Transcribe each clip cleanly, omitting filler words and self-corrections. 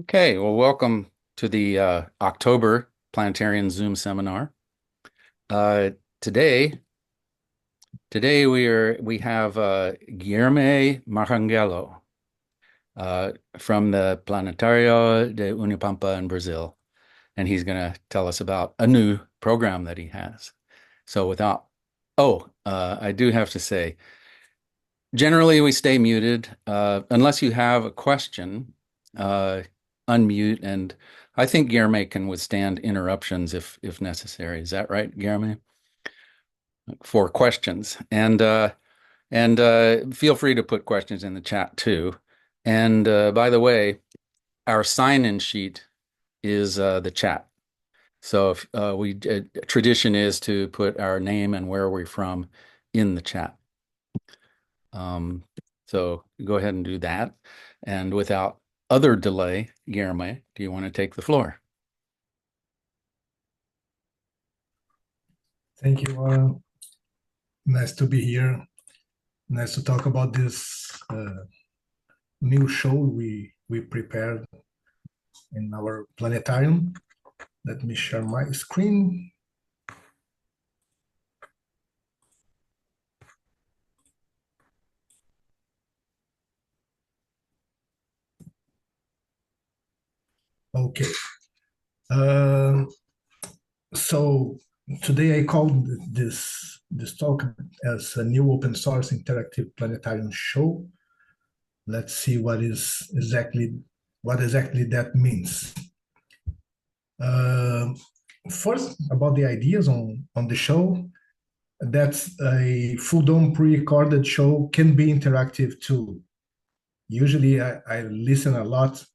Okay, well, welcome to the October Planetarian Zoom seminar. Uh, today, today we have Guilherme Marranghello from the Planetário da Unipampa in Brazil, and he's going to tell us about a new program that he has. So, I do have to say, generally we stay muted unless you have a question. Uh, Unmute, and I think Guilherme can withstand interruptions if necessary. Is that right, Guilherme? For questions, and feel free to put questions in the chat too. And by the way, our sign-in sheet is the chat. So if we tradition is to put our name and where we're from in the chat. Um, so go ahead and do that. And without other delay, Guilherme, do you want to take the floor? Thank you. Nice to be here. Nice to talk about this new show we prepared in our planetarium. Let me share my screen. Okay. So today I called this talk as a new open source interactive planetarium show. Let's see what exactly that means. Uh, First, about the ideas on the show. That's a full dome pre-recorded show can be interactive too. Usually I listen a lot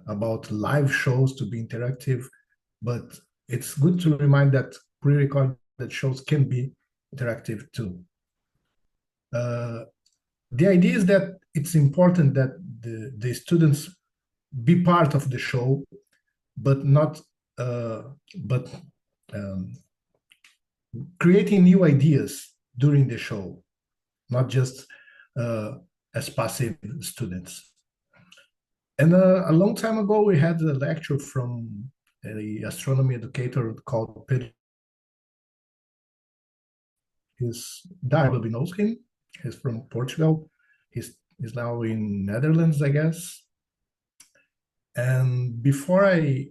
about live shows to be interactive, but it's good to remind that pre-recorded shows can be interactive too. The idea is that it's important that the students be part of the show, but not but um, creating new ideas during the show, not just as passive students. And a long time ago, we had a lecture from an astronomy educator called Pedro. Everybody knows him. He's from Portugal. He's now in Netherlands, I guess. And before I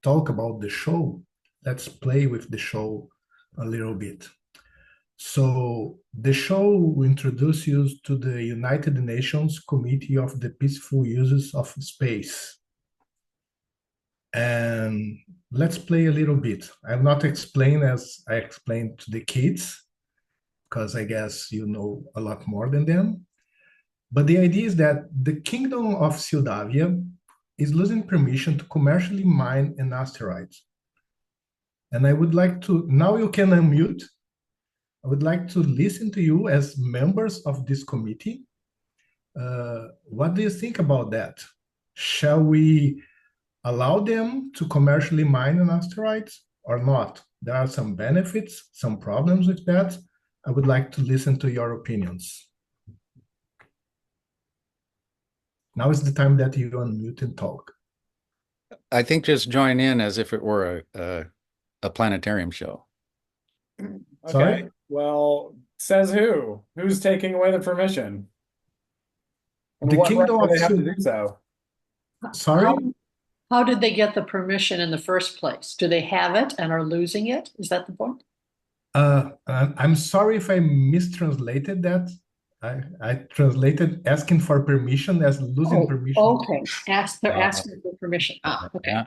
talk about the show, let's play with the show a little bit. So the show will introduce you to the United Nations Committee of the Peaceful Uses of Space. And let's play a little bit. I'll not explain as I explained to the kids, because I guess you know a lot more than them. But the idea is that the Kingdom of Sildavia is losing permission to commercially mine an asteroid. And I would like to, now you can unmute. I would like to listen to you as members of this committee. What do you think about that? Shall we allow them to commercially mine an asteroid or not? There are some benefits, some problems with that. I would like to listen to your opinions. Now is the time that you unmute and talk. I think just join in as if it were a planetarium show. Okay. Sorry? Well, says who? Who's taking away the permission? And The what right Kingdom do of they have to do so? Sorry? How did they get the permission in the first place? Do they have it and are losing it? Is that the point? I'm sorry if I mistranslated that. I translated asking for permission as losing permission. Okay. They're asking for permission. Okay. Yeah.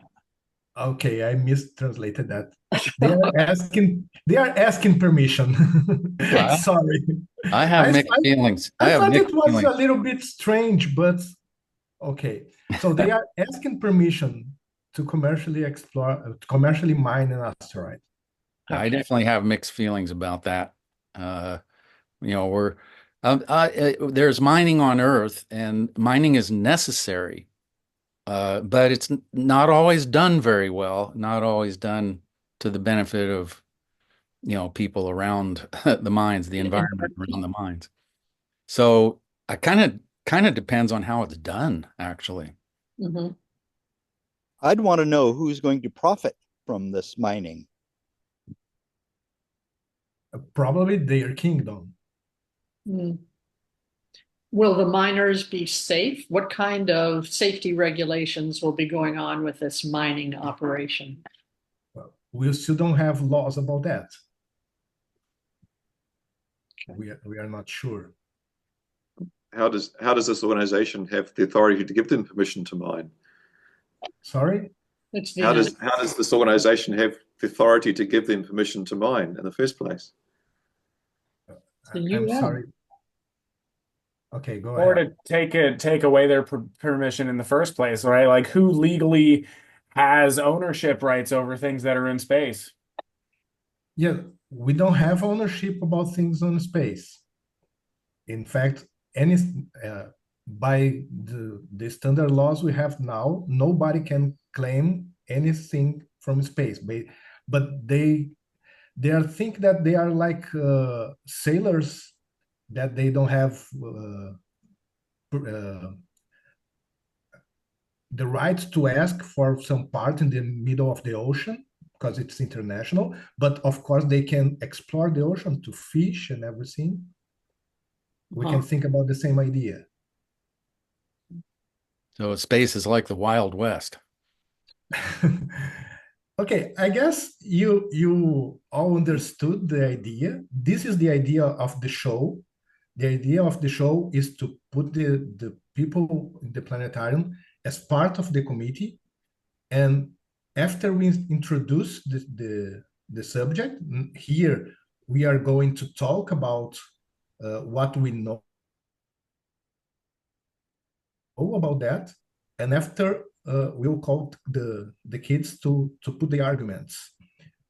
Okay, I mistranslated that. They are asking permission. Well, Sorry. I have mixed feelings. I have thought mixed it was feelings. a little bit strange, but okay. So they are asking permission to commercially explore, commercially mine an asteroid. I definitely have mixed feelings about that. We're there's mining on Earth, and mining is necessary, but it's not always done very well. Not always done to the benefit of people around the mines, the environment around the mines. So I kind kind of depends on how it's done, actually. Mhm. I'd want to know who's going to profit from this mining. Probably their kingdom. Mm. Will the miners be safe? What kind of safety regulations will be going on with this mining operation? Well, we still don't have laws about that. Okay. We are not sure. How does this organization have the authority to give them permission to mine? Sorry? It's How the does this organization have the authority to give them permission to mine in the first place? the I'm UN. sorry. Okay, go Or ahead. to take away their permission in the first place, right? Like who legally has ownership rights over things that are in space? Yeah, we don't have ownership about things on space. In fact, any by the standard laws we have now, nobody can claim anything from space. But they are think that they are like sailors, that they don't have the right to ask for some part in the middle of the ocean because it's international. But of course, they can explore the ocean to fish and everything. We can think about the same idea. So space is like the Wild West. Okay, I guess you all understood the idea. This is the idea of the show. The idea of the show is to put the people in the planetarium as part of the committee. And after we introduce the subject, here we are going to talk about what we know about that. And after we'll call the kids to put the arguments.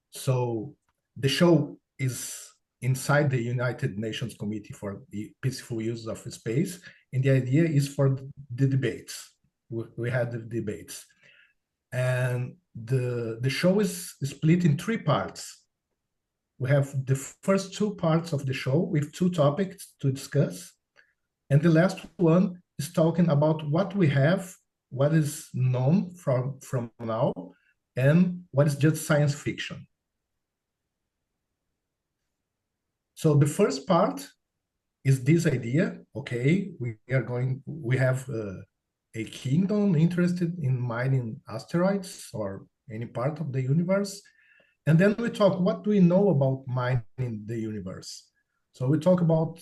So the show is inside the United Nations Committee for the Peaceful Use of Space. And the idea is for the debates. We had the debates. And the show is split in three parts. We have the first two parts of the show with two topics to discuss. And the last one is talking about what we have, what is known from now, and what is just science fiction. So the first part is this idea. Okay, we have a kingdom interested in mining asteroids or any part of the universe. And then we talk, what do we know about mining the universe? So we talk about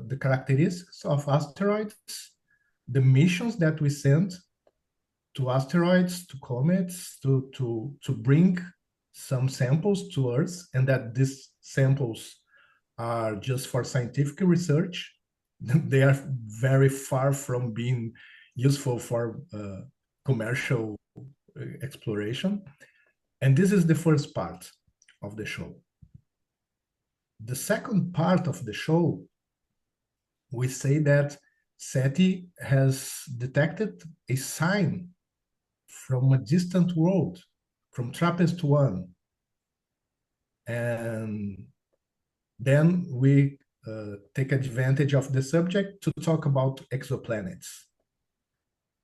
the characteristics of asteroids, the missions that we send to asteroids, to comets, to bring some samples to Earth, and that these samples are just for scientific research. They are very far from being useful for commercial exploration. And this is the first part of the show. The second part of the show, we say that SETI has detected a sign from a distant world, from TRAPPIST-1. And then we take advantage of the subject to talk about exoplanets.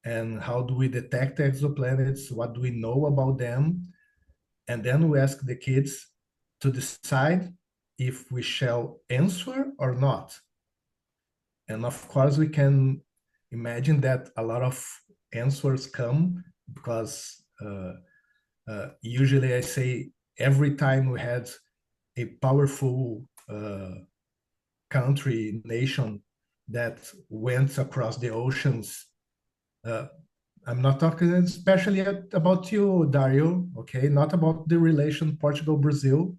And how do we detect exoplanets? What do we know about them? And then we ask the kids to decide if we shall answer or not. And of course, we can imagine that a lot of answers come because usually I say every time we had a powerful country, nation that went across the oceans. I'm not talking especially about you, Dario, okay? Not about the relation Portugal-Brazil.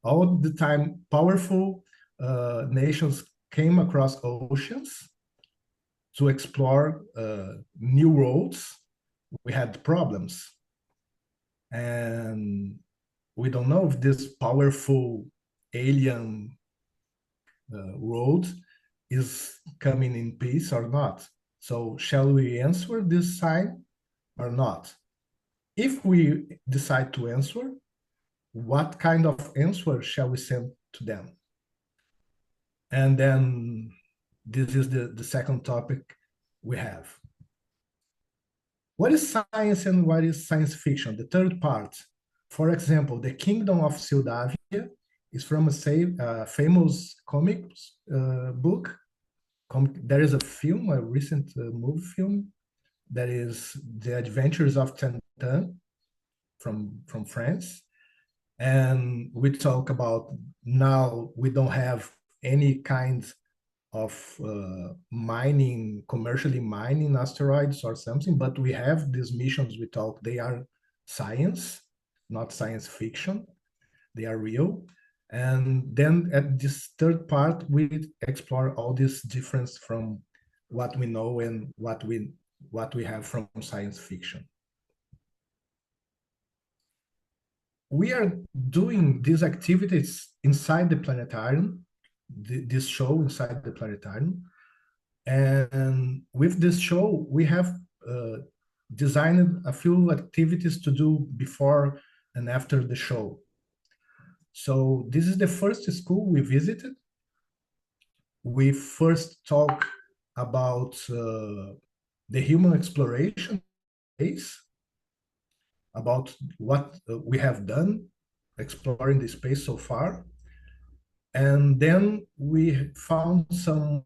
All the time, powerful nations came across oceans to explore new roads. We had problems. And we don't know if this powerful alien road is coming in peace or not. So shall we answer this sign or not? If we decide to answer, what kind of answer shall we send to them? And then this is the second topic we have. What is science and what is science fiction? The third part. For example, The Kingdom of Sildavia is from a famous comic book. There is a film, a recent movie film, that is The Adventures of Tintin from France. And we talk about now we don't have any kind of commercially mining asteroids or something, but we have these missions we talk, they are science, not science fiction. They are real. And then at this third part, we explore all this difference from what we know and what we have from science fiction. We are doing these activities inside the planetarium, this show inside the planetarium. And with this show, we have designed a few activities to do before and after the show. So this is the first school we visited. We first talk about the human exploration space, about what we have done exploring the space so far. And then we found some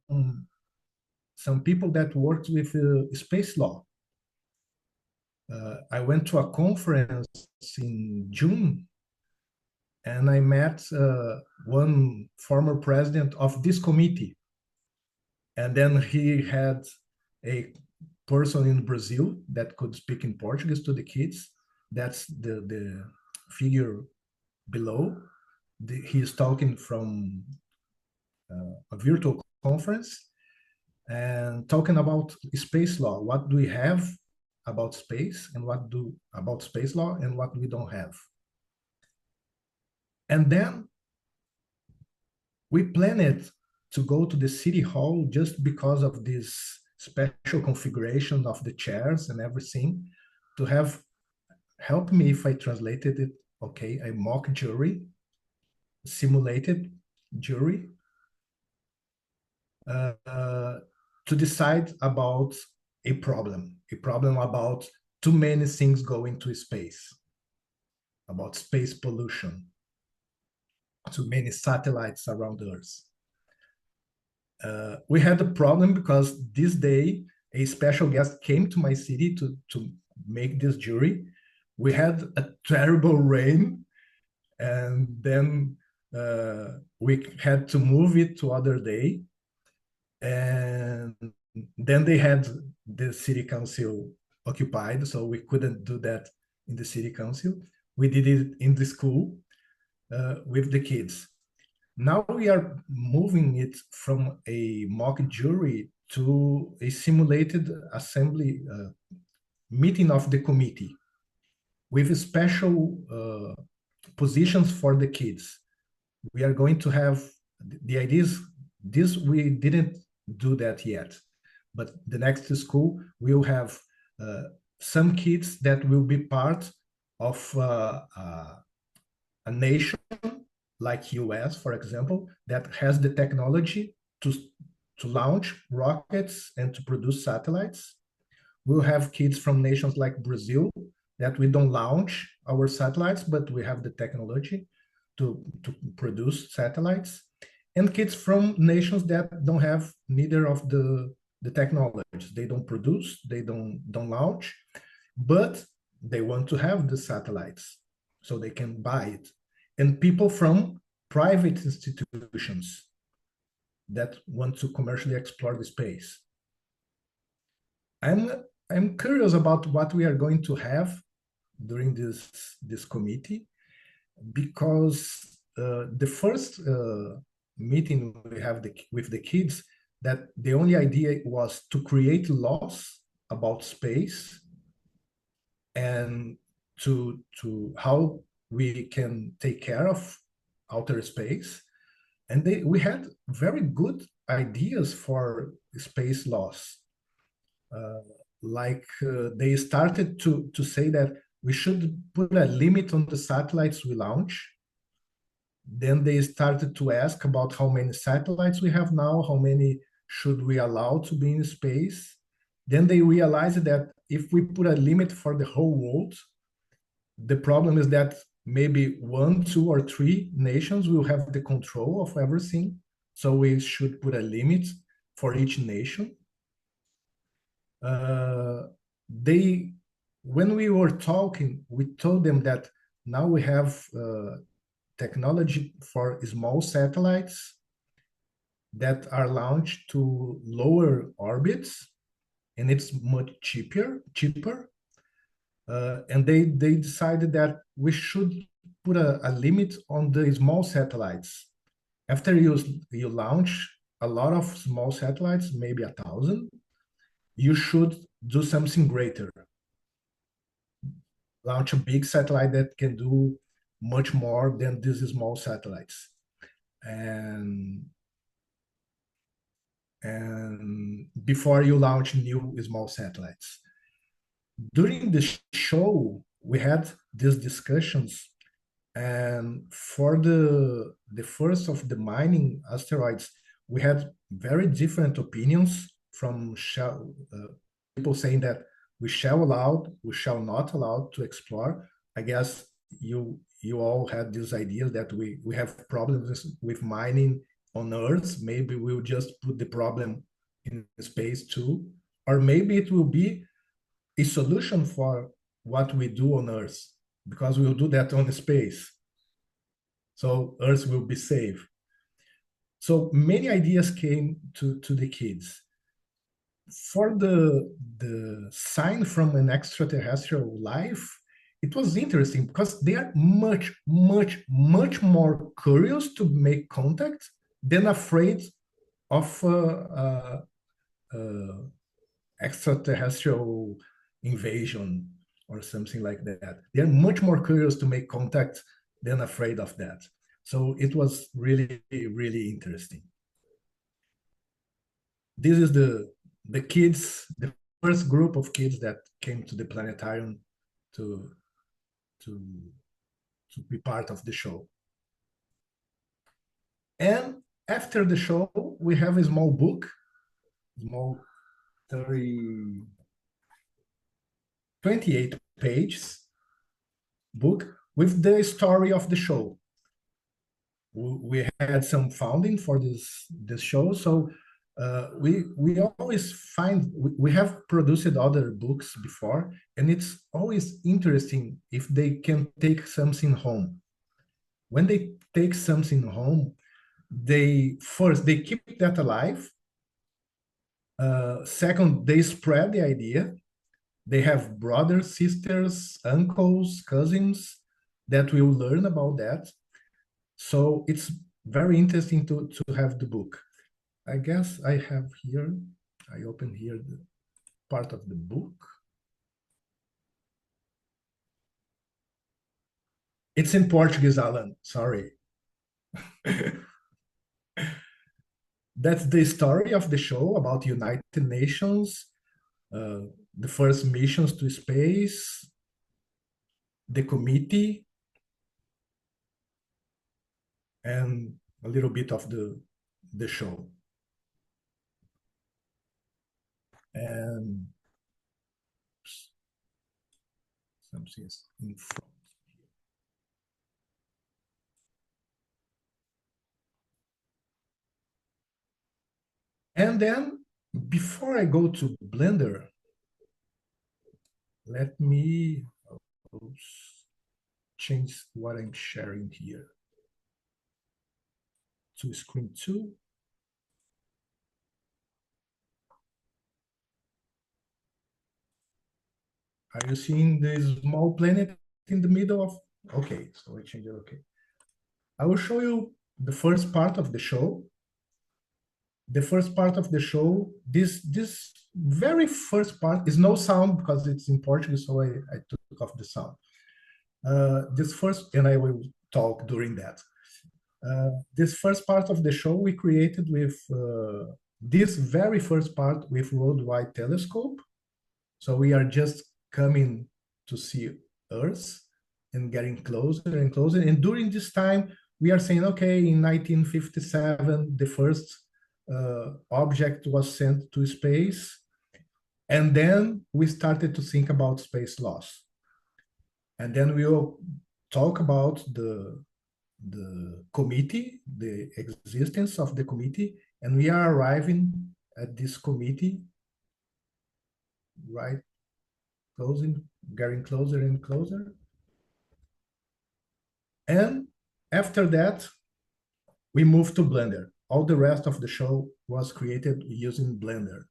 people that worked with space law. I went to a conference in June, and I met one former president of this committee. And then he had a person in Brazil that could speak in Portuguese to the kids. That's the figure below. He's talking from a virtual conference and talking about space law. What do we have about space and about space law and what we don't have. And then we planned to go to the city hall just because of this special configuration of the chairs and everything, to have, help me if I translated it, okay, a mock jury, simulated jury, to decide about a problem about too many things going to space, about space pollution, too many satellites around Earth. We had a problem because this day a special guest came to my city to make this jury. We had a terrible rain, and then we had to move it to other day. And then they had the city council occupied, so we couldn't do that in the city council. We did it in the school with the kids. Now we are moving it from a mock jury to a simulated assembly meeting of the committee with special positions for the kids. We are going to have, the ideas, this we didn't do that yet, but the next school will have some kids that will be part of a nation like US, for example, that has the technology to launch rockets and to produce satellites. We'll have kids from nations like Brazil that we don't launch our satellites, but we have the technology to produce satellites. And kids from nations that don't have neither of the technologies. They don't produce, they don't launch, but they want to have the satellites so they can buy it. And people from private institutions that want to commercially explore the space. I'm curious about what we are going to have during this committee, because the first meeting we have with the kids, that the only idea was to create laws about space and to how we can take care of outer space. And we had very good ideas for space laws. They started to say that we should put a limit on the satellites we launch. Then they started to ask about how many satellites we have now, how many should we allow to be in space? Then they realized that if we put a limit for the whole world, the problem is that maybe 1, 2, or 3 nations will have the control of everything. So we should put a limit for each nation. When we were talking, we told them that now we have technology for small satellites that are launched to lower orbits, and it's much cheaper. And they decided that we should put a limit on the small satellites. After you launch a lot of small satellites, maybe 1,000, you should do something greater. Launch a big satellite that can do much more than these small satellites. And before you launch new small satellites. During the show, we had these discussions, and for the first of the mining asteroids, we had very different opinions from people saying that we shall not allow to explore. I guess you all had this idea that we have problems with mining on Earth. Maybe we'll just put the problem in space too, or maybe it will be a solution for what we do on Earth, because we'll do that on space. So Earth will be safe. So many ideas came to the kids. For the sign from an extraterrestrial life, it was interesting because they are much, much, much more curious to make contact than afraid of extraterrestrial invasion or something like that. They're much more curious to make contact than afraid of that. So it was really, really interesting. This is the kids, the first group of kids that came to the planetarium to be part of the show. And after the show, we have a small book, small 28 pages book with the story of the show. We had some funding for this show, so we always find we have produced other books before, and it's always interesting if they can take something home. When they take something home, they keep that alive. Second, they spread the idea. They have brothers, sisters, uncles, cousins that will learn about that. So it's very interesting to have the book. I guess I have here, I open here the part of the book. It's in Portuguese, Alan, sorry. That's the story of the show about United Nations, the first missions to space, the committee, and a little bit of the show. And something is in front. And then before I go to Blender, let me change what I'm sharing here to screen 2. Are you seeing the small planet in the middle of? Okay, so I change it. Okay. I will show you the first part of the show. The first part of the show, this very first part is no sound because it's in Portuguese, so I took off the sound. This first, and I will talk during that. This first part of the show we created with this very first part with worldwide telescope. So we are just coming to see Earth and getting closer and closer. And during this time, we are saying, okay, in 1957, the first object was sent to space, and then we started to think about space loss. And then we will talk about the committee, the existence of the committee, and we are arriving at this committee, right? Getting closer and closer. And after that, we moved to Blender. All the rest of the show was created using Blender.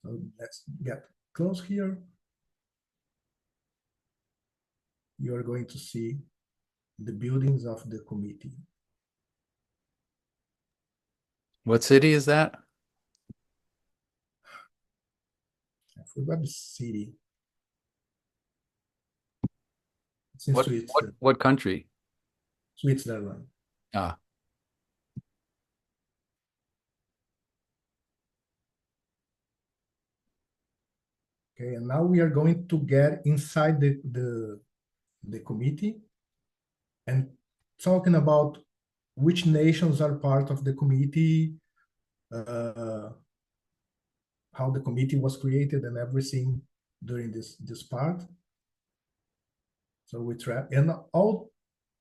So let's get close here. You are going to see the buildings of the committee. What city is that? I forgot the city. It's in What Switzerland. what country? Switzerland. Ah, Okay, and now we are going to get inside the committee and talking about which nations are part of the committee, how the committee was created and everything during this part. So we try, and all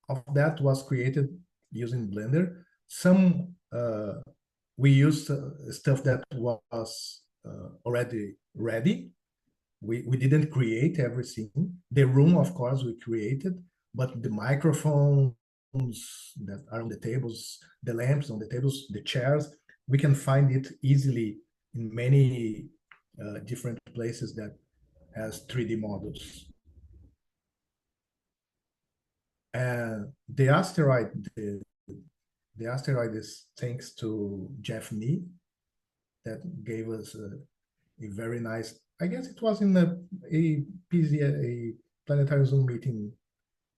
of that was created using Blender. Some we used stuff that was already ready. We didn't create everything. The room, of course, we created, but the microphones that are on the tables, the lamps on the tables, the chairs, we can find it easily in many different places that has 3D models. And the asteroid is thanks to Jeff Nee, that gave us a very nice, I guess it was in a planetary Zoom meeting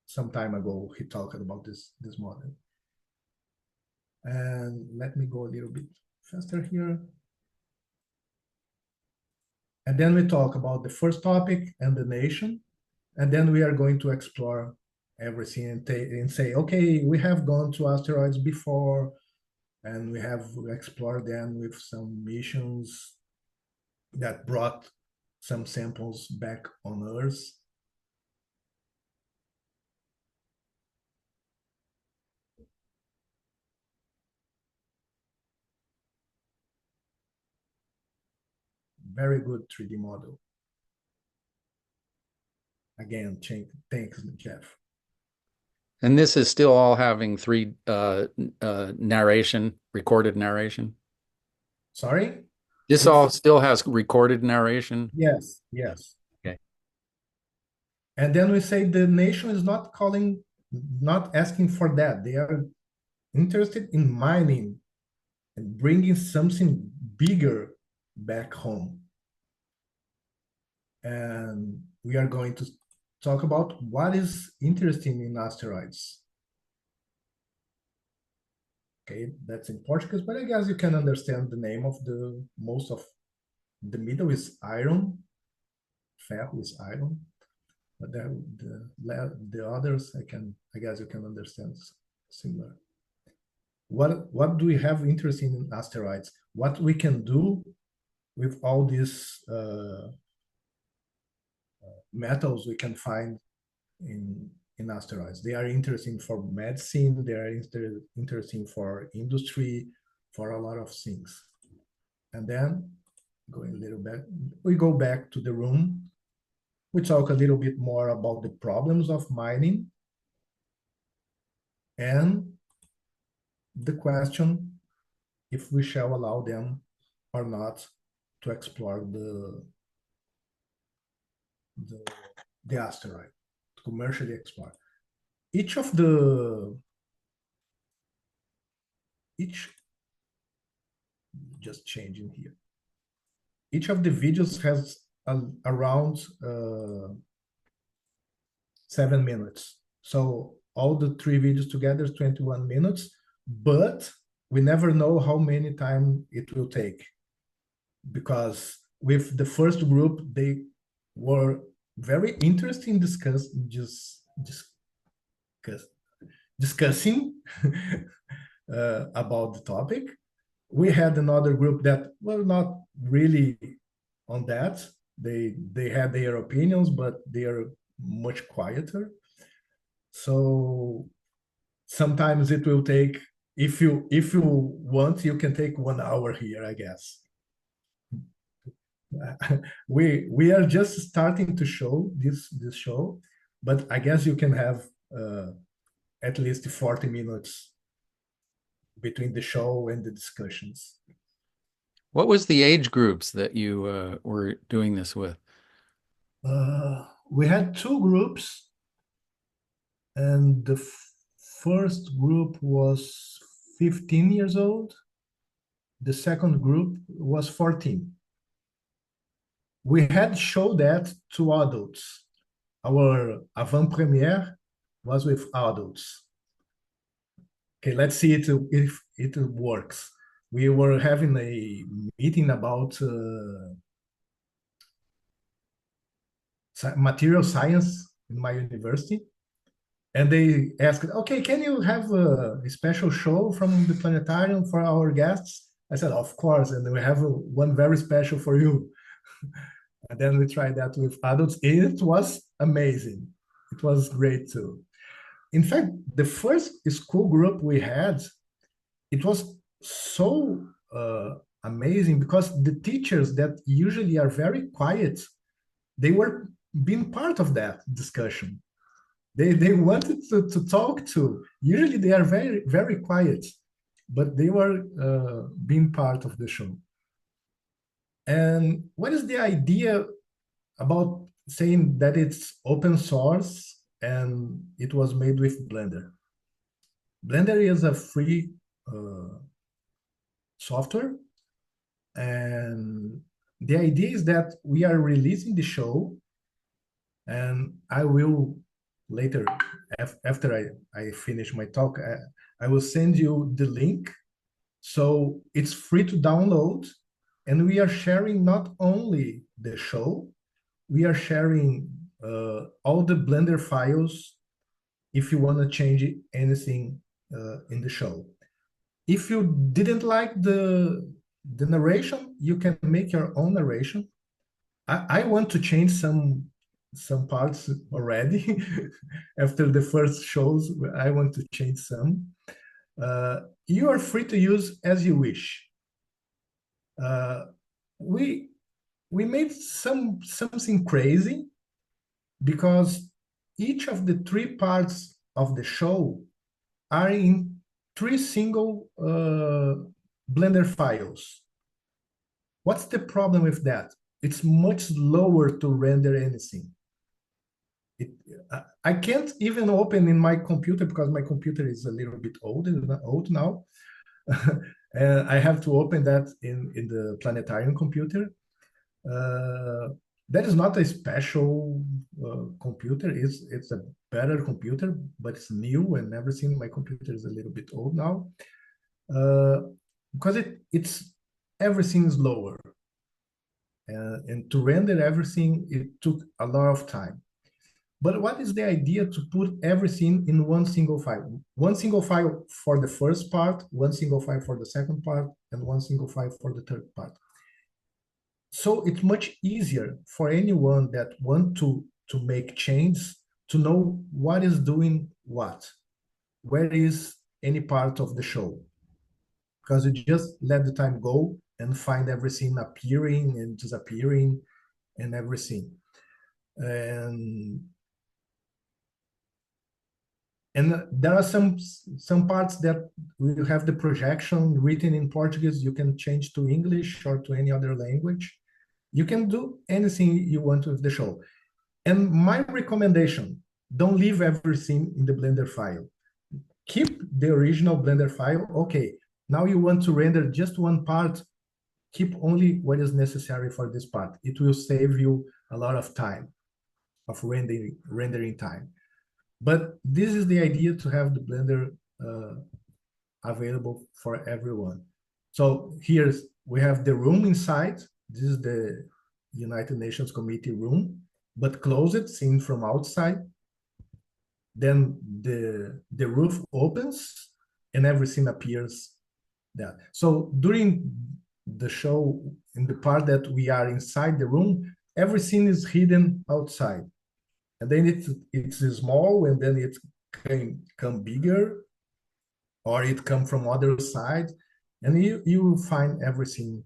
some time ago. He talked about this model. And let me go a little bit faster here. And then we talk about the first topic and the nation. And then we are going to explore everything and say, okay, we have gone to asteroids before, and we have explored them with some missions that brought some samples back on Earth. Very good 3D model. Again, thanks, Jeff. and this is still all having three narration, recorded narration. Sorry? This all still has recorded narration. Yes, yes. Okay. And then we say the nation is not asking for that. They are interested in mining and bringing something bigger back home. And we are going to talk about what is interesting in asteroids. Okay, that's in Portuguese, but I guess you can understand the name of most of the middle is iron, ferro is iron, but the others I guess you can understand similar. What do we have interesting in asteroids? What we can do with all these metals we can find in asteroids. They are interesting for medicine, they are interesting for industry, for a lot of things. And then going a little bit, we go back to the room. We talk a little bit more about the problems of mining and the question if we shall allow them or not to explore the asteroid, to commercially explore. Just changing here. Each of the videos has around 7 minutes. So all the 3 videos together is 21 minutes, but we never know how many time it will take. Because with the first group, they were very interested in discussing about the topic. We had another group that were not really on that. They had their opinions, but they are much quieter. So sometimes it will take, if you want, you can take 1 hour here, I guess. We are just starting to show this show, but I guess you can have at least 40 minutes between the show and the discussions. What was the age groups that you were doing this with? We had 2 groups, and the first group was 15 years old. The second group was 14. We had showed that to adults. Our avant-premiere was with adults. Okay, let's see if it works. We were having a meeting about material science in my university, and they asked, okay, can you have a special show from the planetarium for our guests? I said, of course, and we have one very special for you. And then we tried that with adults. It was amazing. It was great too. In fact, the first school group we had, it was so amazing because the teachers that usually are very quiet, they were being part of that discussion. They wanted to talk to. Usually they are very, very quiet, but they were being part of the show. And what is the idea about saying that it's open source and it was made with Blender? Blender is a free software, and the idea is that we are releasing the show, and I will later, after I finish my talk, I will send you the link. So it's free to download, and we are sharing not only the show, we are sharing all the Blender files if you want to change anything in the show. If you didn't like the narration, you can make your own narration. I want to change some parts already. After the first shows, I want to change some. You are free to use as you wish. We made something crazy because each of the 3 parts of the show are in 3 single Blender files. What's the problem with that? It's much slower to render anything. I can't even open in my computer because my computer is a little bit old now. And I have to open that in the planetarium computer. That is not a special computer. It's a better computer, but it's new and everything. My computer is a little bit old now because it's everything is lower, and to render everything it took a lot of time. But what is the idea to put everything in one single file? One single file for the first part, one single file for the second part, and one single file for the third part. So it's much easier for anyone that want to make changes to know what is doing what, where is any part of the show. Because you just let the time go and find everything appearing and disappearing and everything. And there are some parts that will have the projection written in Portuguese. You can change to English or to any other language. You can do anything you want with the show. And my recommendation, don't leave everything in the Blender file. Keep the original Blender file. Okay, now you want to render just one part, keep only what is necessary for this part. It will save you a lot of time, of rendering time. But this is the idea, to have the Blender available for everyone. So we have the room inside. This is the United Nations Committee room, but closed, seen from outside. Then the roof opens, and everything appears there. So during the show, in the part that we are inside the room, everything is hidden outside. And then it's small, and then it can come bigger, or it come from other side, and you will find everything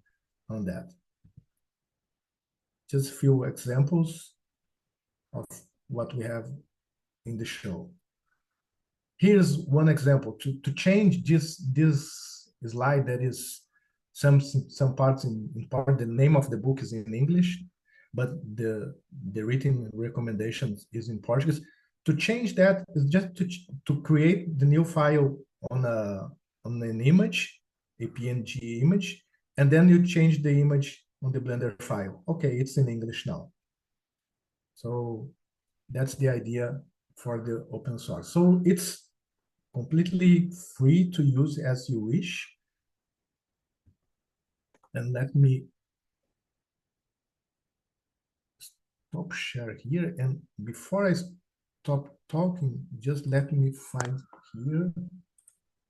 on that. Just a few examples of what we have in the show. Here's one example. To change this slide, that is some parts in part, the name of the book is in English, but the written recommendations is in Portuguese. To change that is just to create the new file on an image, a PNG image, and then you change the image on the Blender file. Okay, it's in English now. So that's the idea for the open source. So it's completely free to use as you wish. And let me stop share here. And before I stop talking, just let me find here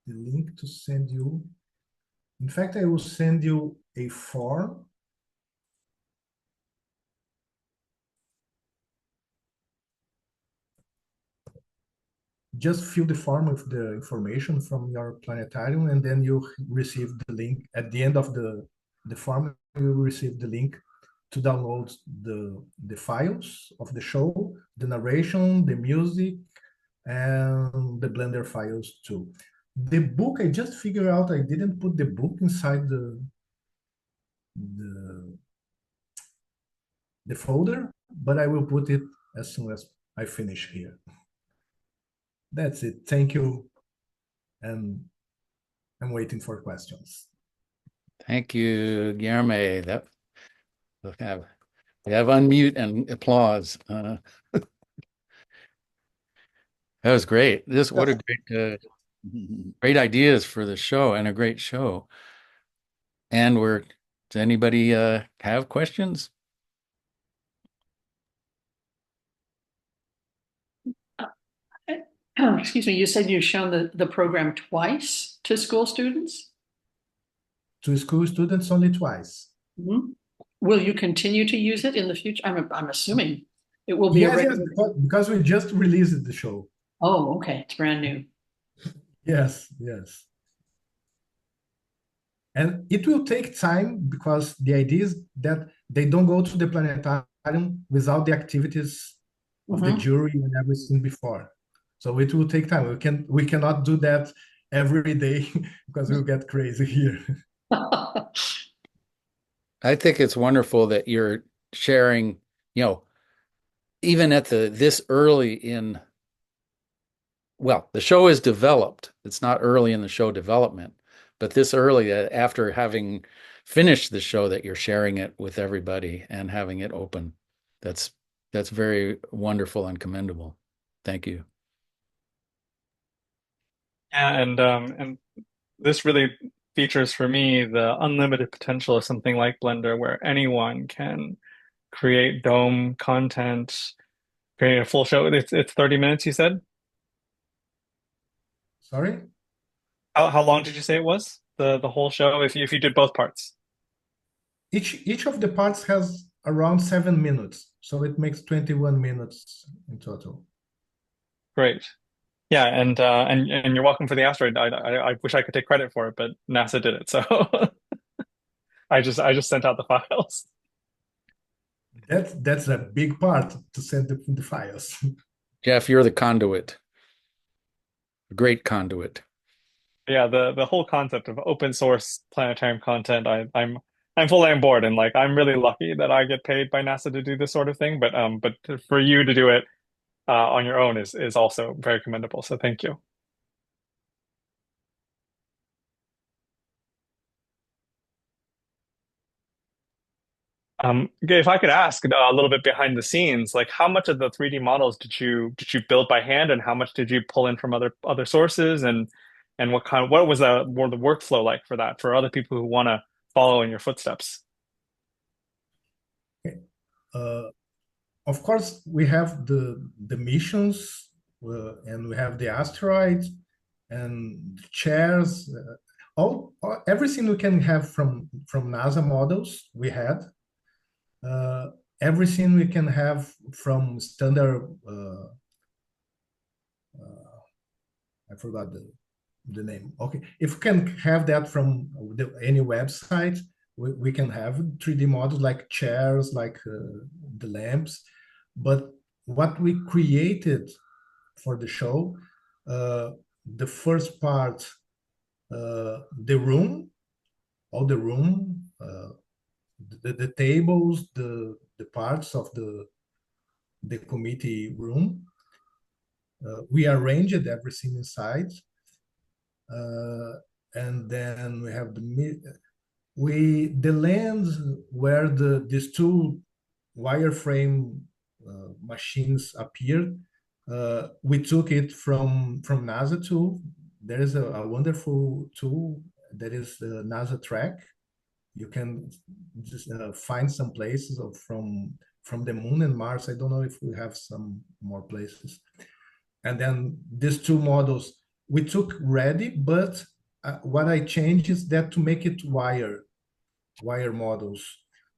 the link to send you. In fact, I will send you a form. Just fill the form with the information from your planetarium, and then you receive the link. At the end of the form, you will receive the link to download the files of the show, the narration, the music, and the Blender files too. The book, I just figured out I didn't put the book inside the folder, but I will put it as soon as I finish here. That's it. Thank you. And I'm waiting for questions. Thank you, Guilherme. That we have unmute and applause. That was great. What a great ideas for the show, and a great show. And does anybody have questions? Excuse me, you said you've shown the program twice to school students? To school students only twice. Mm-hmm. Will you continue to use it in the future? I'm assuming it will be yes, because we just released the show. Oh, okay. It's brand new. Yes. And it will take time, because the idea is that they don't go to the planetarium without the activities of the jury and everything before. So it will take time. We cannot do that every day because we'll get crazy here. I think it's wonderful that you're sharing, even at this early in, well, the show is developed. It's not early in the show development, but this early, after having finished the show, that you're sharing it with everybody and having it open. That's very wonderful and commendable. Thank you. Yeah, and this really features for me the unlimited potential of something like Blender, where anyone can create dome content, create a full show. It's 30 minutes, you said? Sorry? How long did you say it was? The whole show, if you did both parts? Each of the parts has around 7 minutes, so it makes 21 minutes in total. Great. Yeah, and you're welcome for the asteroid. I wish I could take credit for it, but NASA did it, so I just sent out the files. That's a big part, to send the files. Jeff, you're the conduit. A great conduit. Yeah, the whole concept of open source planetarium content, I'm fully on board, and like I'm really lucky that I get paid by NASA to do this sort of thing. But for you to do it on your own is also very commendable. So thank you. If I could ask a little bit behind the scenes, like how much of the 3D models did you build by hand, and how much did you pull in from other sources, and what was the workflow like for that, for other people who want to follow in your footsteps? Okay. Of course, we have the missions, and we have the asteroids, and chairs, everything we can have from NASA models we had, everything we can have from standard. I forgot the name. Okay, if we can have that from any website, we can have 3D models like chairs, like the lamps. But what we created for the show, the first part, the room, all the room, the tables, the parts of the committee room. We arranged everything inside. And then we have the lands where these two wireframe machines appeared. We took it from NASA tool. There is a wonderful tool that is the NASA Track. You can just find some places from the moon and Mars. I don't know if we have some more places. And then these two models we took ready, but what I changed is that to make it wire models,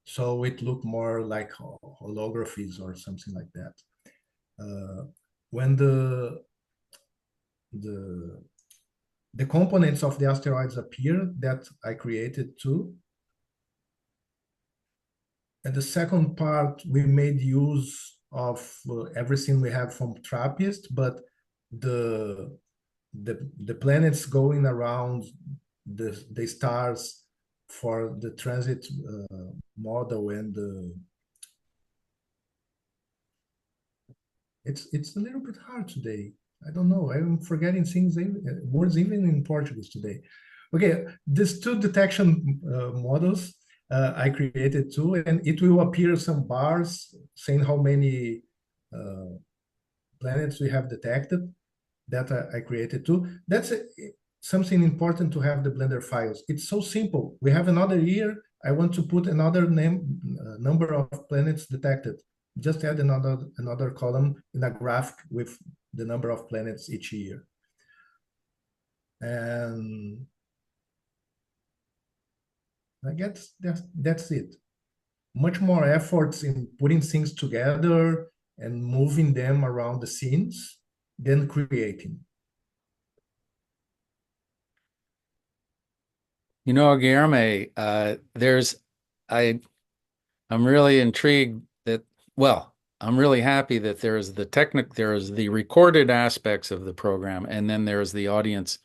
so it looked more like holographies or something like that. When the components of the asteroids appear, that I created too. And the second part, we made use of everything we have from TRAPPIST, but the planets going around the stars for the transit model, and it's a little bit hard today. I don't know. I'm forgetting things, words even in Portuguese today. Okay, these two detection models I created too, and it will appear some bars saying how many planets we have detected. That I created too. That's something important to have the Blender files. It's so simple. We have another year. I want to put another number of planets detected. Just add another column in a graph with the number of planets each year. And I guess that's it. Much more efforts in putting things together and moving them around the scenes than creating. You know, Guilherme, I'm really intrigued that, well, I'm really happy that there's the recorded aspects of the program, and then there's the audience.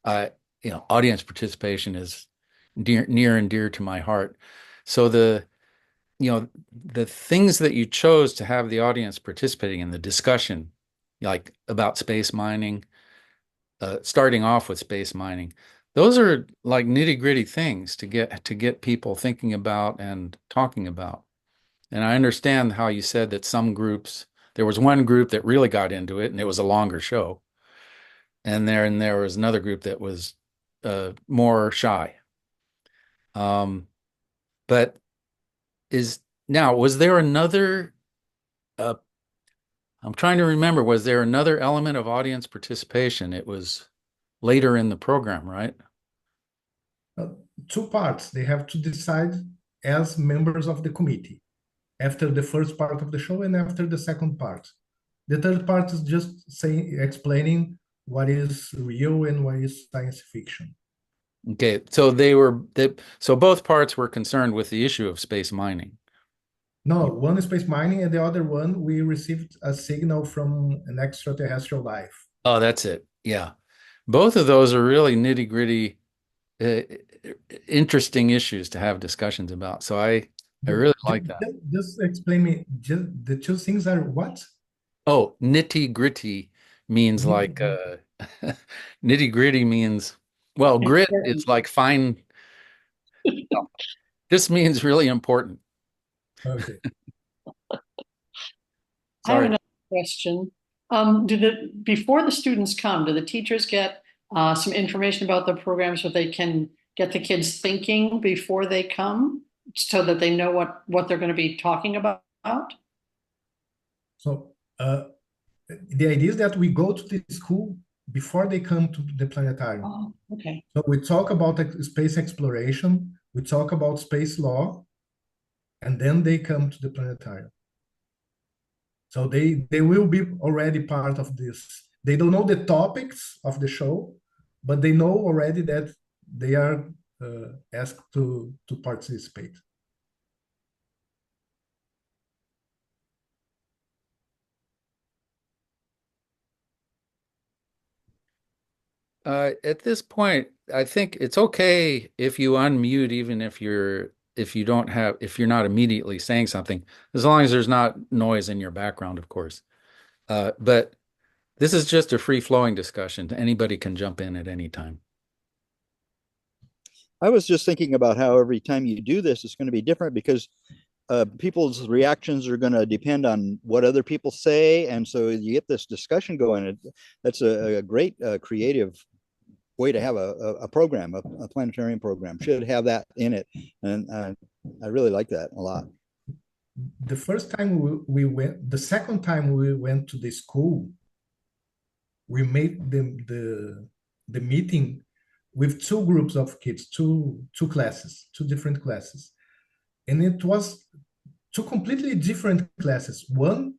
Audience participation is near and dear to my heart. So the things that you chose to have the audience participating in the discussion, like about space mining, starting off with space mining, those are like nitty-gritty things to get people thinking about and talking about. And I understand how you said that there was one group that really got into it, and it was a longer show. And there was another group that was more shy. But was there another, I'm trying to remember, was there another element of audience participation? It was later in the program, right? Two parts. They have to decide as members of the committee after the first part of the show and after the second part. The third part is just explaining what is real and what is science fiction. Okay, so so both parts were concerned with the issue of space mining. No, one is space mining, and the other one we received a signal from an extraterrestrial life. Oh, that's it. Yeah. Both of those are really nitty-gritty, interesting issues to have discussions about. So I really like that. Just explain me, the two things are what? Oh, nitty-gritty means like nitty-gritty means, well, grit is like fine. This means really important. Okay. I have Sorry. another question. Before the students come, do the teachers get some information about the program so they can get the kids thinking before they come so that they know what they're going to be talking about? So the idea is that we go to the school before they come to the planetarium. Oh, okay. So we talk about space exploration, we talk about space law, and then they come to the planetarium. So they will be already part of this. They don't know the topics of the show, but they know already that they are asked to participate. At this point, I think it's okay if you unmute, even if you're not immediately saying something, as long as there's not noise in your background, of course. But this is just a free-flowing discussion. Anybody can jump in at any time. I was just thinking about how every time you do this, it's going to be different because people's reactions are going to depend on what other people say, and so you get this discussion going. That's a great creative way to have a program, a planetarium program. Should have that in it, and I really like that a lot. The first time we went, the second time we went to the school, we made the meeting with two groups of kids, two classes, two different classes, and it was two completely different classes. One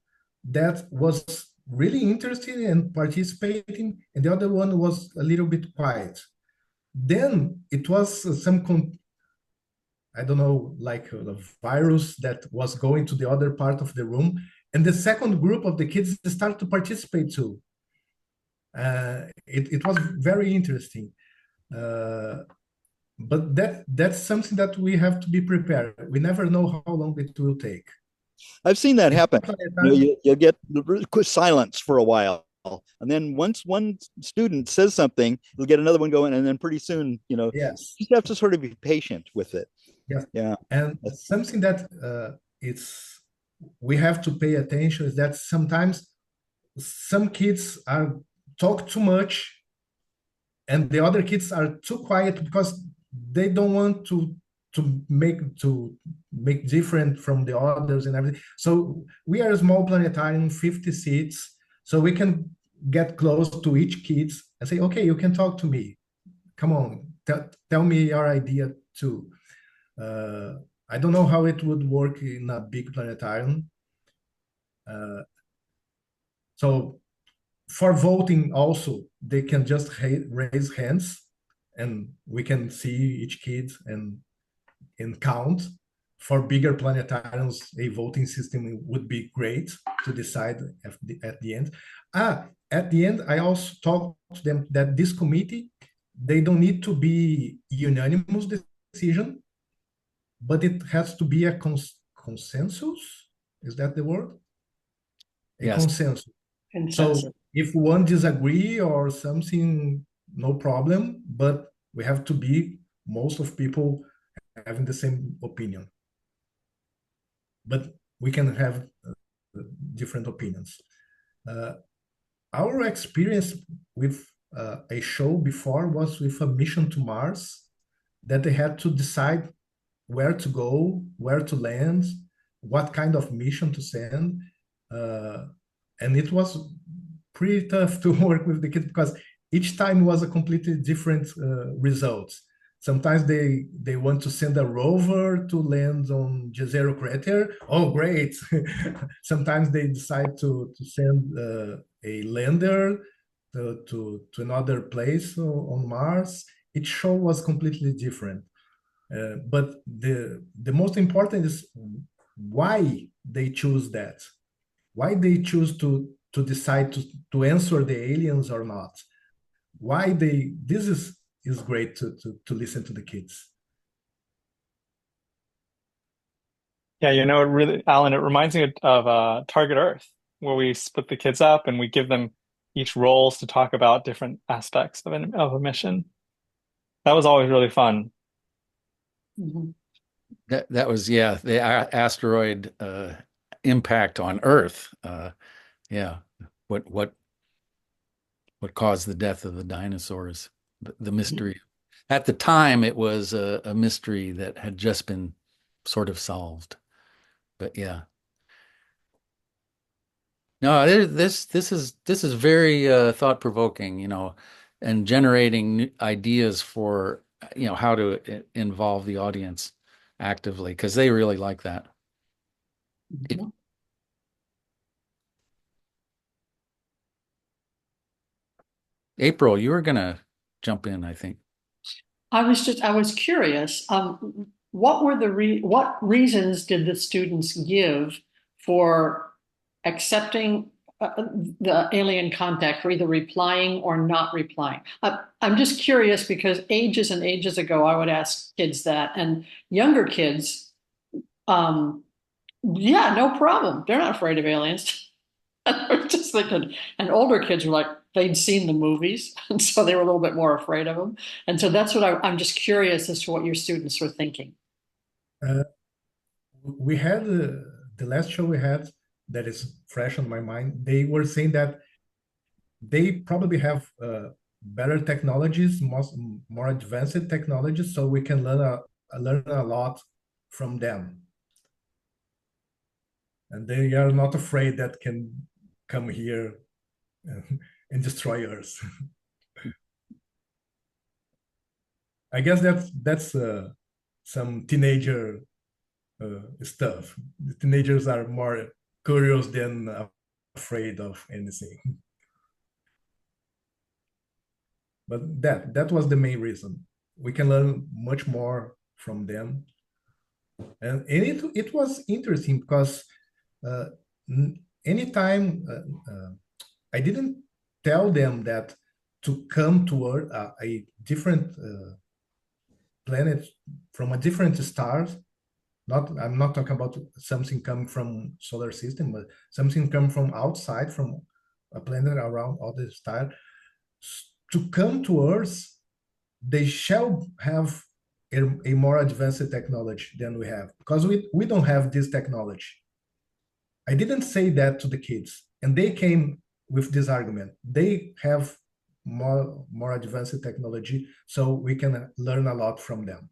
that was really interested and participating, and the other one was a little bit quiet. Then it was I don't know, like a virus that was going to the other part of the room, and the second group of the kids started to participate too. It was very interesting. But that's something that we have to be prepared. We never know how long it will take. I've seen that happen. You'll get silence for a while, and then once one student says something, you'll get another one going, and then pretty soon, yes, you just have to sort of be patient with it. Yes. Yeah. And something that we have to pay attention is that sometimes some kids are talk too much and the other kids are too quiet because they don't want to make different from the others and everything. So we are a small planetarium, 50 seats, so we can get close to each kids and say, okay, you can talk to me. Come on, tell me your idea too. I don't know how it would work in a big planetarium. So for voting also, they can just raise hands and we can see each kid and count. For bigger planetariums, a voting system would be great to decide at the end. At the end, I also talked to them that this committee, they don't need to be unanimous decision, but it has to be a consensus. Is that the word? Yes. Consensus. So if one disagree or something, no problem, but we have to be most of people having the same opinion. But we can have different opinions. Our experience with a show before was with a mission to Mars that they had to decide where to go, where to land, what kind of mission to send. And it was pretty tough to work with the kids because each time was a completely different result. Sometimes they want to send a rover to land on Jezero crater. Oh, great. Sometimes they decide to send a lander to another place on Mars. Each show was completely different. But the most important is why they choose that. Why they choose to decide to answer the aliens or not. Why this is great to listen to the kids. Yeah, really, Alan, it reminds me of Target Earth, where we split the kids up and we give them each roles to talk about different aspects of a mission. That was always really fun. Mm-hmm. That was, yeah, the asteroid impact on Earth. Yeah, what caused the death of the dinosaurs? The mystery. At the time, it was a mystery that had just been sort of solved. But yeah. No, this is very thought-provoking, and generating ideas for how to involve the audience actively because they really like that. It- April, you were gonna jump in, I think. I was curious, what reasons did the students give for accepting the alien contact, for either replying or not replying? I'm just curious because ages and ages ago, I would ask kids that, and younger kids, um, yeah, no problem. They're not afraid of aliens. I was just thinking, and older kids were like, they'd seen the movies, and so they were a little bit more afraid of them. And so that's what I'm just curious as to what your students were thinking. Uh, we had the last show we had that is fresh on my mind. They were saying that they probably have better technologies, more advanced technologies, so we can learn a lot from them. And they are not afraid that can come here and destroy Earth. I guess that's some teenager stuff. The teenagers are more curious than afraid of anything. But that was the main reason. We can learn much more from them, and it was interesting because uh, anytime I didn't tell them that to come to Earth, a different planet from a different star. I'm not talking about something coming from solar system, but something come from outside, from a planet around other star. To come to Earth, they shall have a more advanced technology than we have, because we don't have this technology. I didn't say that to the kids, and they came with this argument. They have more advanced technology, so we can learn a lot from them.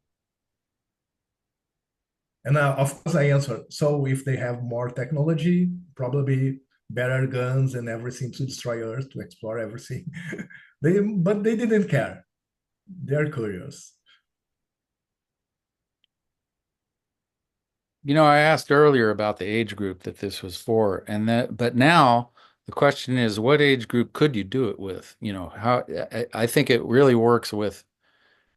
And of course, I answered. So if they have more technology, probably better guns and everything to destroy Earth, to explore everything. But they didn't care. They're curious. I asked earlier about the age group that this was for, but now the question is, what age group could you do it with? How I think it really works with,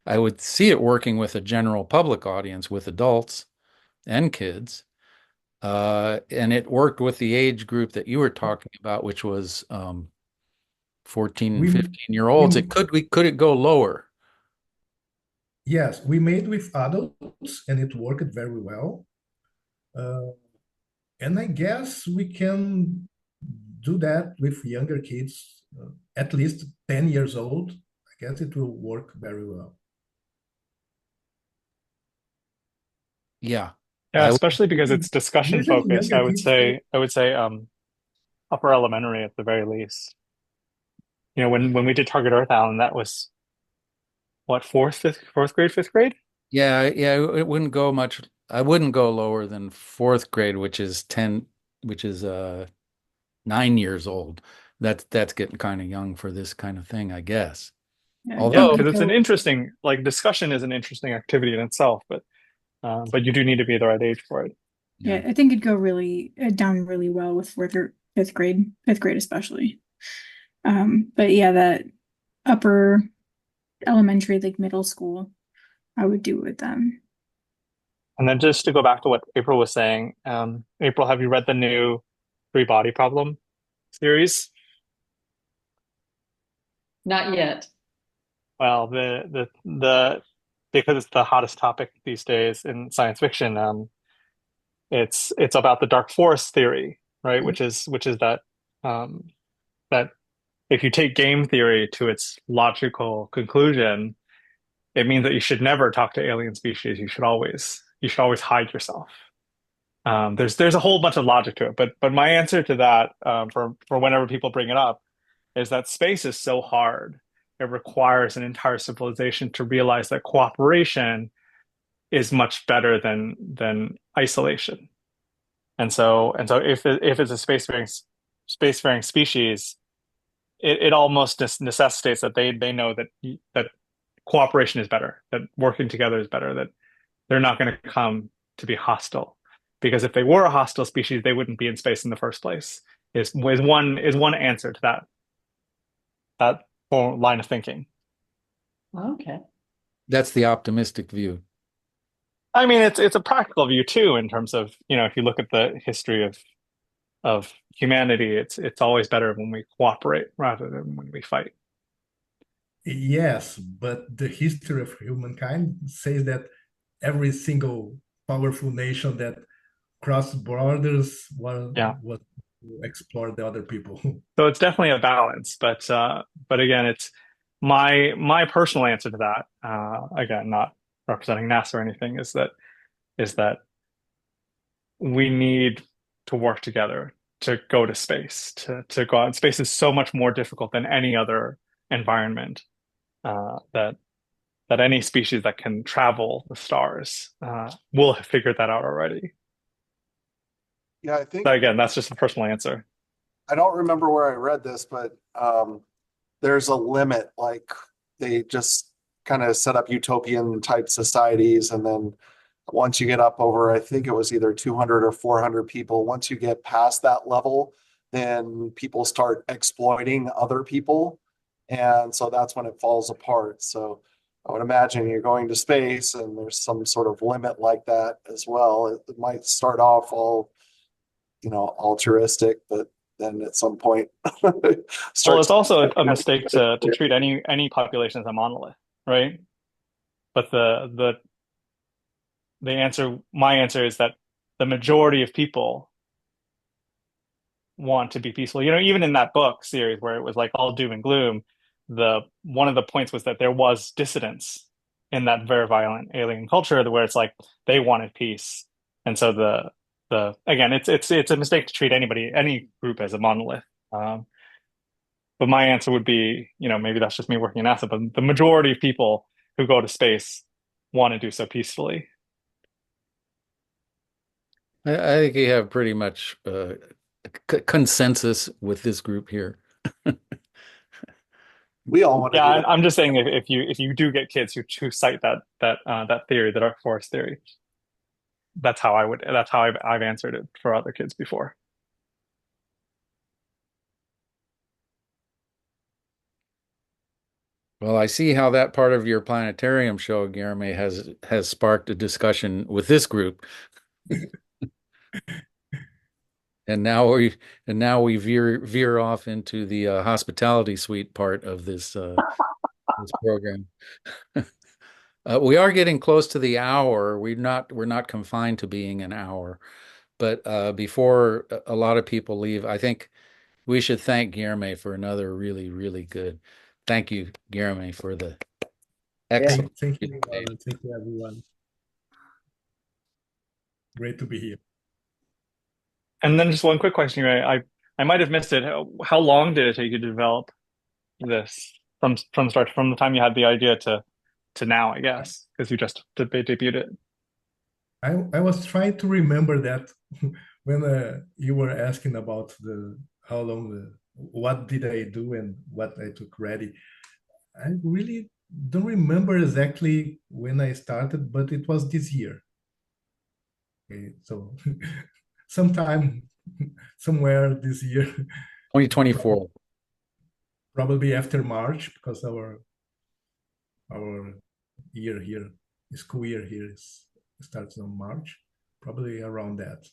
I would see it working with a general public audience, with adults and kids. And it worked with the age group that you were talking about, which was 14 and We 15-year-olds. we Could it go lower? Yes, we made with adults, and it worked very well. Uh, and I guess we can do that with younger kids, at least 10 years old. I guess it will work very well. Yeah. Yeah, especially because it's discussion Usually focused. younger kids say, I would say upper elementary at the very least. When we did Target Earth Island, that was what, fourth grade, fifth grade? Yeah, it wouldn't go much. I wouldn't go lower than fourth grade, which is 9 years old. That's getting kind of young for this kind of thing, I guess. Yeah, I Yeah, think Although, because it'd it's an go, interesting, like, discussion is an interesting activity in itself, but you do need to be the right age for it. yeah, yeah, I think it'd go really down really well with fifth grade especially. But yeah, that upper elementary, like middle school, I would do it with them. And then just to go back to what April was saying, April, have you read the new Three Body Problem series? Not yet. Well, the because it's the hottest topic these days in science fiction, it's about the dark forest theory, right? Which is um, that if you take game theory to its logical conclusion, it means that you should never talk to alien species. You should always hide yourself. There's a whole bunch of logic to it, but my answer to that, for whenever people bring it up, is that space is so hard. It requires an entire civilization to realize that cooperation is much better than isolation. And so if it's a spacefaring spacefaring species, it almost necessitates that they know that cooperation is better, that working together is better, that they're not going to come to be hostile. Because if they were a hostile species, they wouldn't be in space in the first place. Is one answer to that whole line of thinking. Okay. That's the optimistic view. I mean, it's a practical view too, in terms of, if you look at the history of humanity, it's always better when we cooperate rather than when we fight. Yes, but the history of humankind says that every single powerful nation that crossed borders Yeah. was to explore the other people. So it's definitely a balance, but again, it's my personal answer to that. Again, not representing NASA or anything, is that we need to work together to go to space, to go out. Space is so much more difficult than any other environment, that any species that can travel the stars will have figured that out already. Yeah, I think But again, that's just a personal answer. I don't remember where I read this, but there's a limit. Like they just kind of set up utopian type societies, and then once you get up over, I think it was either 200 or 400 people, once you get past that level, then people start exploiting other people. And so that's when it falls apart. So I would imagine you're going to space and there's some sort of limit like that as well. It might start off all, altruistic, but then at some point Well, it's starts. also a mistake to treat any population as a monolith, right? But my answer is that the majority of people want to be peaceful. Even in that book series where it was like all doom and gloom, the one of the points was that there was dissidence in that very violent alien culture where it's like they wanted peace. And so the again, it's a mistake to treat any group as a monolith. But my answer would be, maybe that's just me working in NASA, but the majority of people who go to space want to do so peacefully. I think you have pretty much consensus with this group here. We all want to Yeah, do I'm that. just saying if you do get kids who cite that theory, the dark forest theory, that's how I've answered it for other kids before. Well, I see how that part of your planetarium show, Guilherme, has sparked a discussion with this group. And now we veer off into the hospitality suite part of this program. We are getting close to the hour. We're not confined to being an hour, but before a lot of people leave, I think we should thank Guilherme for another really, really good. Thank you, Guilherme, for the excellent. Thank you, Alan. Thank you, everyone. Great to be here. And then just one quick question, right? I might have missed it. How long did it take you to develop this from start from the time you had the idea to now, I guess, because you just debuted it. I was trying to remember that when you were asking about how long, what did I do and what I took ready. I really don't remember exactly when I started, but it was this year. Okay, so sometime, somewhere this year, 2024. probably after March, because our year here, school year here starts on March, probably around that.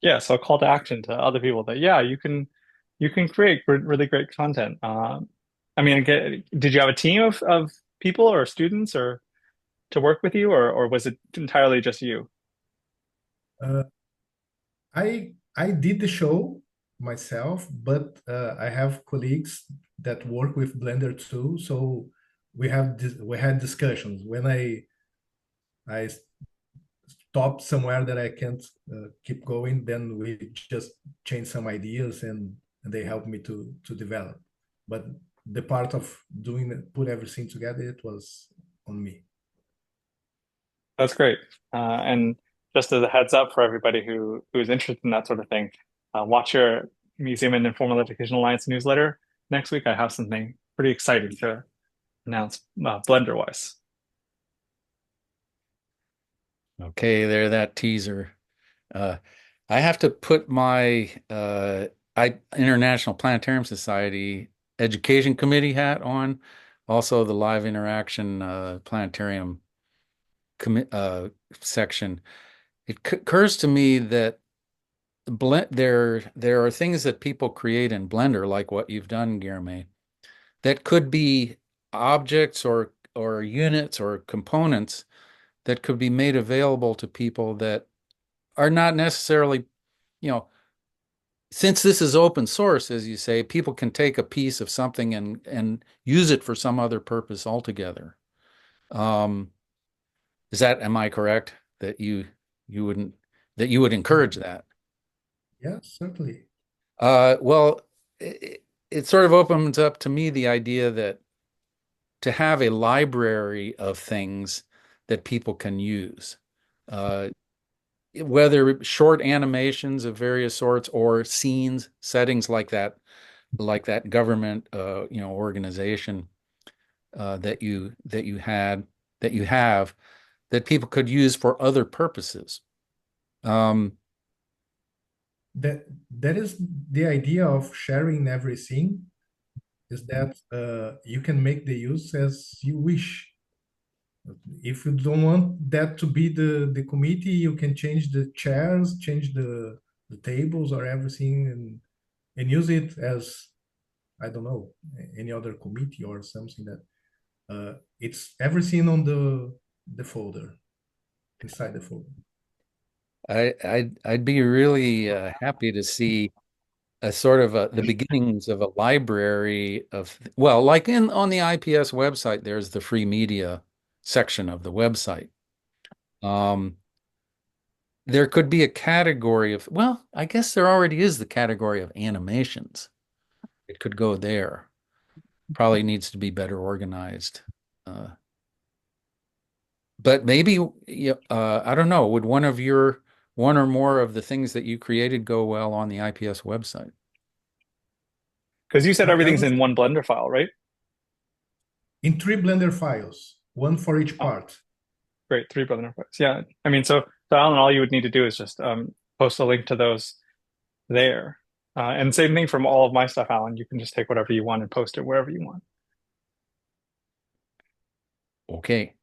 Yeah, so a call to action to other people that you can create really great content. I mean, did you have a team of people or students or to work with you, or was it entirely just you? Uh, I did the show myself, but I have colleagues that work with Blender too. So we had discussions when I stop somewhere that I can't keep going. Then we just change some ideas and they help me to develop. But the part of doing it, put everything together, it was on me. That's great. And just as a heads up for everybody who's interested in that sort of thing, watch your Museum and Informal Education Alliance newsletter next week. I have something pretty exciting to announce Blender wise. Okay, there, that teaser. Uh, I have to put my International Planetarium Society Education Committee hat on, also the live interaction planetarium section. It occurs to me that there are things that people create in Blender, like what you've done, Guilherme, that could be objects or units or components that could be made available to people that are not necessarily, you know, since this is open source, as you say, people can take a piece of something and use it for some other purpose altogether. Um, am I correct that you wouldn't that you would encourage that? Yeah, certainly. Well, it sort of opens up to me the idea that to have a library of things that people can use, uh, whether short animations of various sorts or scenes, settings like that government, organization that you had that you have that people could use for other purposes. Um, That is the idea of sharing everything, is that you can make the use as you wish. If you don't want that to be the committee, you can change the chairs, change the tables or everything, and use it as, I don't know, any other committee or something that it's everything on the folder, inside the folder. I'd be really happy to see a sort of the beginnings of a library of, well, like on the IPS website, there's the free media section of the website. Um, there could be a category of, well, I guess there already is the category of animations. It could go there. Probably needs to be better organized. Uh, but maybe, I don't know, would one or more of the things that you created go well on the IPS website? Because you said I everything's was in one Blender file, right? in 3 Blender files, one for each Oh, part. great, 3 Blender files. Yeah, I mean, so Alan, all you would need to do is just post a link to those there. And same thing from all of my stuff, Alan. You can just take whatever you want and post it wherever you want. Okay.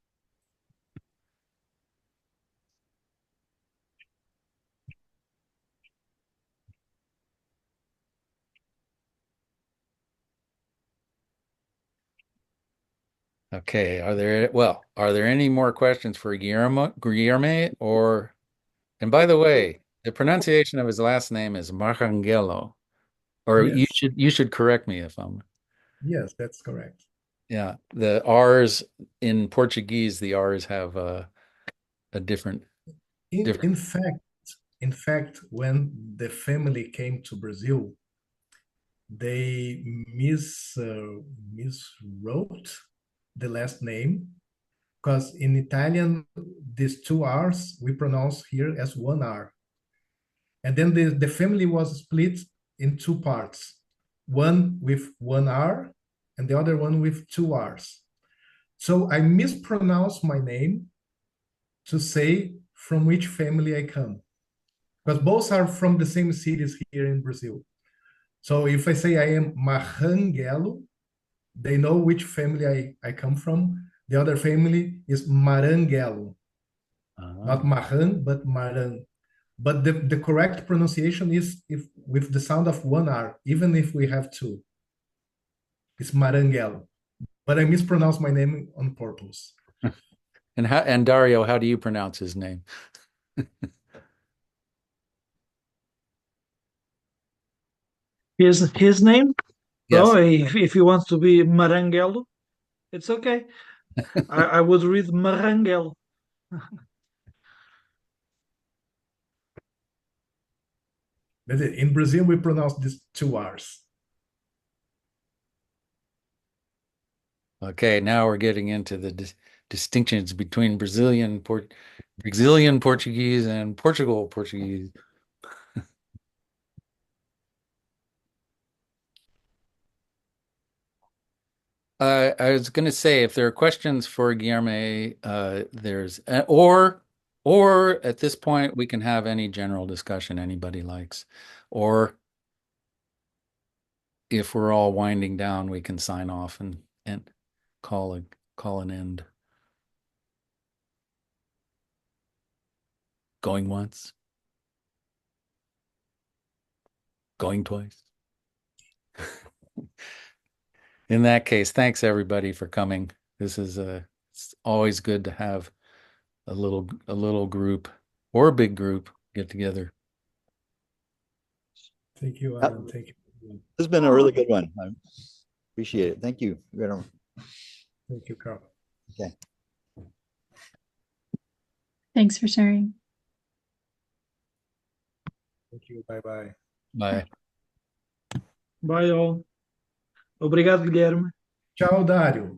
Okay. Are there any more questions for Guillermo and by the way, the pronunciation of his last name is Marranghello, or Yes, you should correct me if I'm, yes, that's correct. yeah, the R's in Portuguese, the R's have a In, different. in fact, in fact, when the family came to Brazil, they miswrote the last name, because in Italian, these two R's we pronounce here as one R. And then the family was split in two parts, one with one R and the other one with two R's. So I mispronounced my name to say from which family I come, because both are from the same cities here in Brazil. So if I say I am Marranghello, they know which family I come from. The other family is Maranghello, not Ah. Marran, but Maran. But the correct pronunciation is if with the sound of one R, even if we have two. It's Maranghello. But I mispronounced my name on purpose. And Dario, how do you pronounce his name? His name? Yes. Well, if he wants to be Maranghello, it's okay. I would read Maranghello. But in Brazil, we pronounce these two R's. Okay, now we're getting into the distinctions between Brazilian Portuguese and Portuguese. I was going to say, if there are questions for Guilherme, there's or at this point we can have any general discussion anybody likes, or if we're all winding down, we can sign off and call an end. Going once, going twice. In that case, thanks everybody for coming. This is it's always good to have a little group or a big group get together. Thank you, Alan. Thank you. This has been a really good one. I appreciate it. Thank you. Thank you, Carl. Okay. Thanks for sharing. Thank you. Bye-bye. Bye. Bye all. Obrigado, Guilherme. Tchau, Dário.